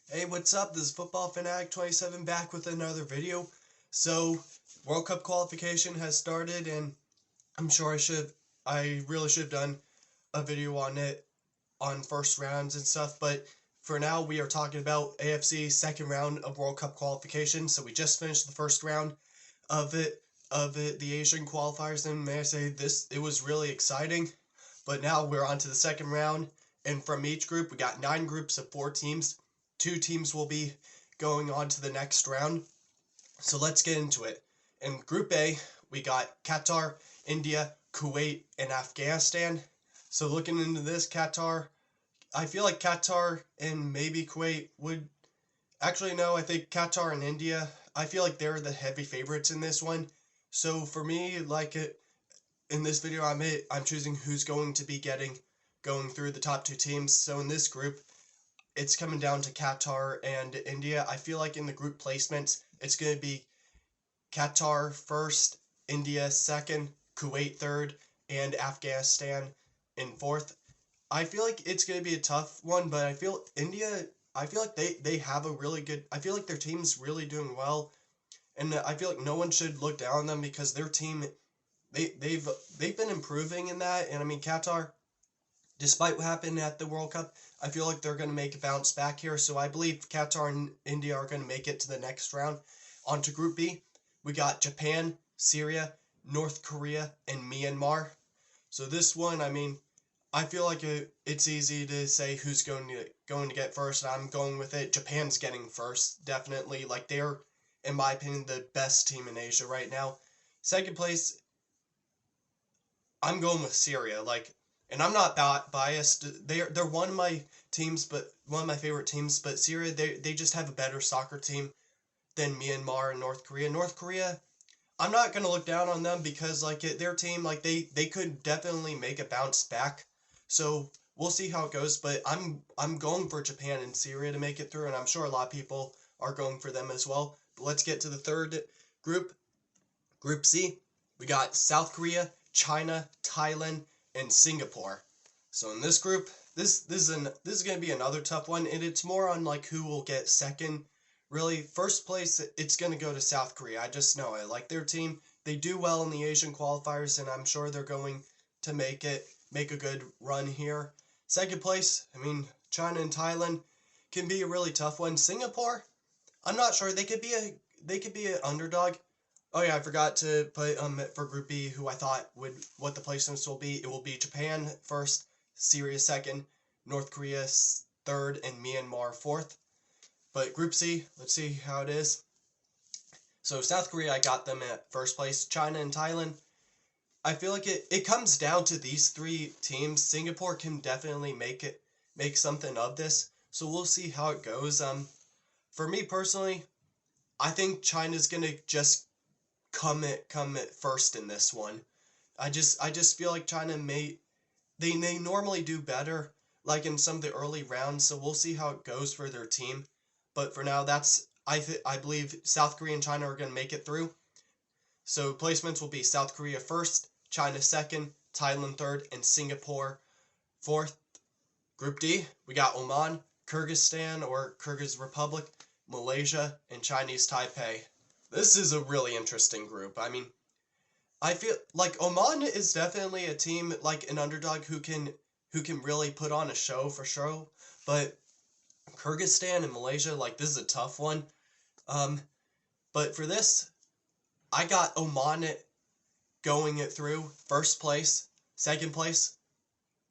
Hey, what's up? This is Football Fanatic 27 back with another video. So, World Cup qualification has started, and I'm sure I really should have done a video on it on first rounds and stuff. But for now, we are talking about AFC second round of World Cup qualification. So we just finished the first round of the Asian qualifiers, and may I say it was really exciting. But now we're on to the second round, and from each group, we got 9 groups of 4 teams. 2 teams will be going on to the next round. So let's get into it. In Group A, we got Qatar, India, Kuwait, and Afghanistan. So looking into this, I feel like Qatar and maybe Kuwait would... Actually, no, I think Qatar and India, I feel like they're the heavy favorites in this one. So for me, in this video, I'm choosing who's going to be going through the top 2 teams. So in this group, it's coming down to Qatar and India. I feel like in the group placements, it's going to be Qatar first, India second, Kuwait third, and Afghanistan in fourth. I feel like it's going to be a tough one, but I feel like they have a really good, I feel like their team's really doing well, and I feel like no one should look down on them because their team, they've been improving in that, and I mean, Qatar, despite what happened at the World Cup, I feel like they're going to make a bounce back here. So I believe Qatar and India are going to make it to the next round. On to Group B, we got Japan, Syria, North Korea, and Myanmar. So this one, I mean, I feel like it's easy to say who's going to get first. I'm going with it. Japan's getting first, definitely. Like, they're, in my opinion, the best team in Asia right now. Second place, I'm going with Syria. And I'm not biased. They're one of my teams, but one of my favorite teams. But Syria, they just have a better soccer team than Myanmar and North Korea. North Korea, I'm not gonna look down on them because their team, they could definitely make a bounce back. So we'll see how it goes. But I'm going for Japan and Syria to make it through, and I'm sure a lot of people are going for them as well. But let's get to the third group. Group C, we got South Korea, China, Thailand, and Singapore. So in this group, this is going to be another tough one, and it's more on who will get second. Really, first place, it's going to go to South Korea. I just know it. Their team, they do well in the Asian qualifiers, and I'm sure they're going to make a good run here. Second place, I mean, China and Thailand can be a really tough one. Singapore, I'm not sure. They could be an underdog. Oh yeah, I forgot to put for Group B who I thought what the placements will be. It will be Japan first, Syria second, North Korea third, and Myanmar fourth. But Group C, let's see how it is. So South Korea, I got them at first place. China and Thailand, I feel like it comes down to these 3 teams. Singapore can definitely make something of this. So we'll see how it goes. For me personally, I think China's gonna just come at first in this one. I just feel like China they normally do better in some of the early rounds, so we'll see how it goes for their team. But for now, I believe South Korea and China are going to make it through. So placements will be South Korea first, China second, Thailand third, and Singapore fourth. Group D, we got Oman, Kyrgyzstan or Kyrgyz Republic, Malaysia, and Chinese Taipei. This is a really interesting group. I mean, I feel like Oman is definitely a team, an underdog who can really put on a show for sure. But Kyrgyzstan and Malaysia, this is a tough one. But for this, I got Oman going it through first place. Second place,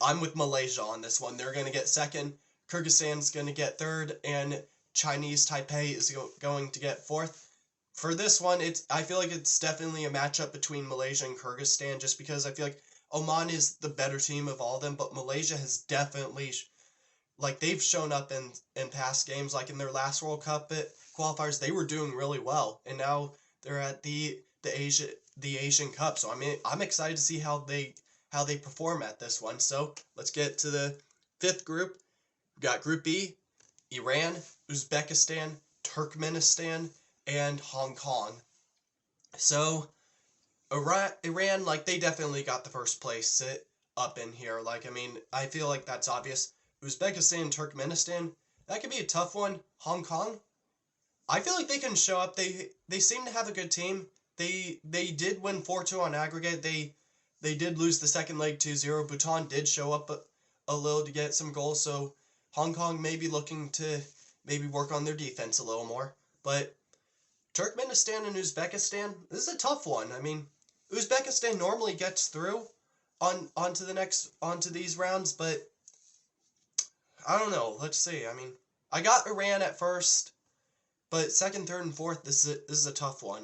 I'm with Malaysia on this one. They're going to get second. Kyrgyzstan's going to get third, and Chinese Taipei is going to get fourth. For this one, I feel like it's definitely a matchup between Malaysia and Kyrgyzstan, just because I feel like Oman is the better team of all of them, but Malaysia has definitely, they've shown up in past games, in their last World Cup qualifiers, they were doing really well, and now they're at the Asian Cup. So I mean, I'm excited to see how they perform at this one. So let's get to the 5th group. We got Group B, Iran, Uzbekistan, Turkmenistan, and Hong Kong. So Iran, they definitely got the first place up in here. I mean, I feel like that's obvious. Uzbekistan and Turkmenistan, that could be a tough one. Hong Kong, I feel like they can show up. They seem to have a good team. They did win 4-2 on aggregate. They did lose the second leg 2-0. Bhutan did show up a little to get some goals, so Hong Kong may be looking to maybe work on their defense a little more. But Turkmenistan and Uzbekistan, this is a tough one. I mean, Uzbekistan normally gets through onto these rounds, but I don't know. Let's see. I mean, I got Iran at first, but second, third, and fourth, this is a tough one.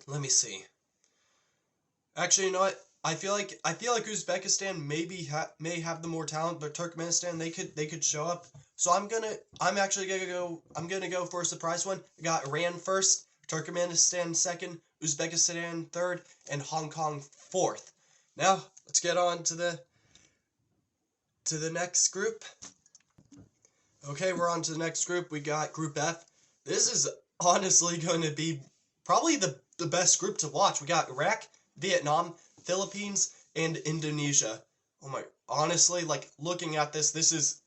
Let me see. Actually, you know what? I feel like Uzbekistan may have the more talent, but Turkmenistan they could show up. So I'm gonna go for a surprise one. I got Iran first, Turkmenistan second, Uzbekistan third, and Hong Kong fourth. Now let's get on to the next group. Okay, we're on to the next group. We got Group F. This is honestly going to be probably the best group to watch. We got Iraq, Vietnam, Philippines, and Indonesia. Oh my! Honestly, like looking at this is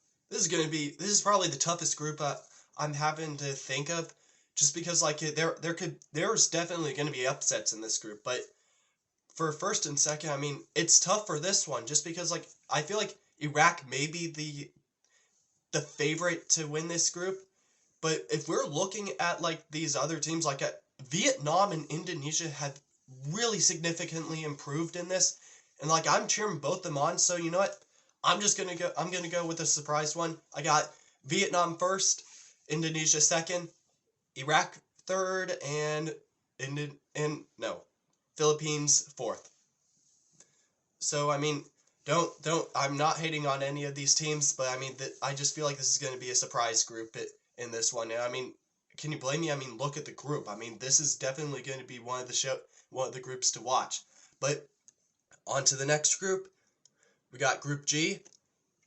probably the toughest group I'm having to think of, just because like there's definitely going to be upsets in this group, but for first and second, I mean, it's tough for this one just because like I feel like Iraq may be the favorite to win this group, but if we're looking at like these other teams, like Vietnam and Indonesia have really significantly improved in this, and like I'm cheering both them on. So you know what? I'm gonna go with a surprise one. I got Vietnam first, Indonesia second, Iraq third, and Philippines fourth. So I mean, I'm not hating on any of these teams, but I mean I just feel like this is going to be a surprise group in this one. And I mean, can you blame me? I mean, look at the group. I mean, this is definitely going to be one of the groups to watch. But on to the next group. We got Group G.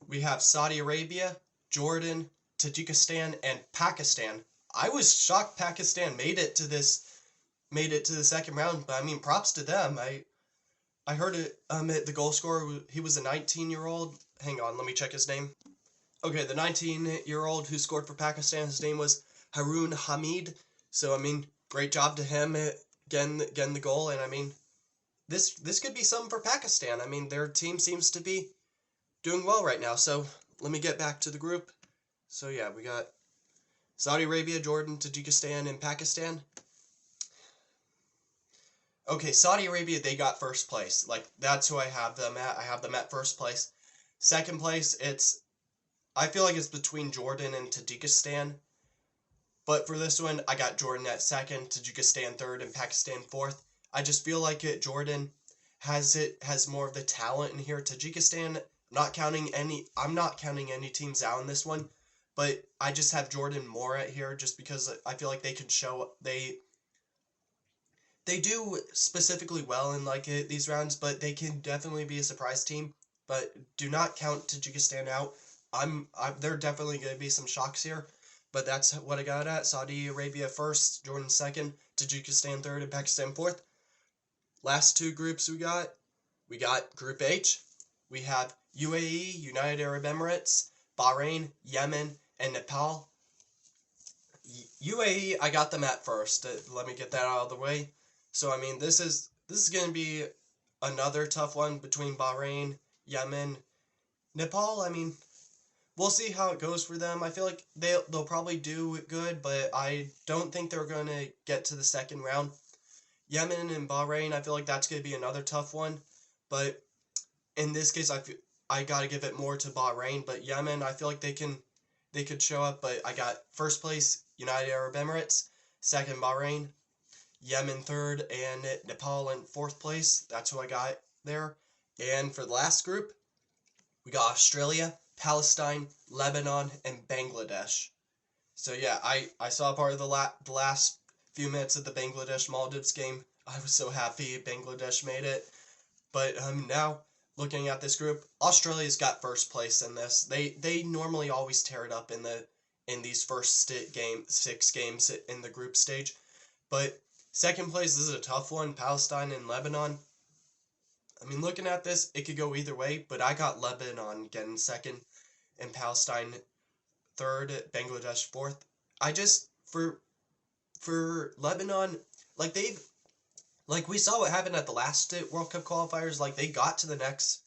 We have Saudi Arabia, Jordan, Tajikistan, and Pakistan. I was shocked Pakistan made it to the second round, but I mean, props to them. I heard it. The goal scorer, he was a 19-year-old. Hang on, let me check his name. Okay, the 19-year-old who scored for Pakistan, his name was Haroon Hamid. So I mean, great job to him getting the goal, and I mean, this could be something for Pakistan. I mean, their team seems to be doing well right now. So let me get back to the group. So yeah, we got Saudi Arabia, Jordan, Tajikistan, and Pakistan. Okay, Saudi Arabia, they got first place. Like, that's who I have them at. I have them at first place. Second place, I feel like it's between Jordan and Tajikistan. But for this one, I got Jordan at second, Tajikistan third, and Pakistan fourth. I just feel like Jordan has more of the talent in here. Tajikistan, I'm not counting any teams out in this one, but I just have Jordan more at here just because I feel like they could show they do specifically well in like these rounds, but they can definitely be a surprise team. But do not count Tajikistan out. There definitely going to be some shocks here, but that's what I got at. Saudi Arabia first, Jordan second, Tajikistan third, and Pakistan fourth. Last two groups we got Group H. We have UAE, United Arab Emirates, Bahrain, Yemen, and Nepal. UAE, I got them at first. Let me get that out of the way. So I mean, this is going to be another tough one between Bahrain, Yemen, Nepal. I mean, we'll see how it goes for them. I feel like they'll probably do good, but I don't think they're going to get to the second round. Yemen and Bahrain, I feel like that's going to be another tough one, but in this case, I got to give it more to Bahrain. But Yemen, I feel like they could show up. But I got first place United Arab Emirates, second Bahrain, Yemen third, and Nepal in fourth place. That's who I got there. And for the last group, we got Australia, Palestine, Lebanon, and Bangladesh. So yeah, I saw part of the last few minutes of the Bangladesh-Maldives game. I was so happy Bangladesh made it. But now, looking at this group, Australia's got first place in this. They normally always tear it up in these first 6 games in the group stage. But second place, this is a tough one, Palestine and Lebanon. I mean, looking at this, it could go either way, but I got Lebanon getting second and Palestine third, Bangladesh fourth. I just for Lebanon, like we saw what happened at the last World Cup qualifiers. Like they got to the next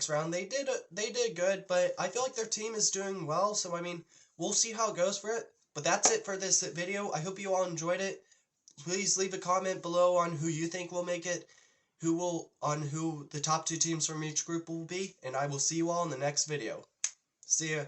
round. They did good, but I feel like their team is doing well. So I mean, we'll see how it goes for it. But that's it for this video. I hope you all enjoyed it. Please leave a comment below on who you think will make it, who the top 2 teams from each group will be, and I will see you all in the next video. See ya.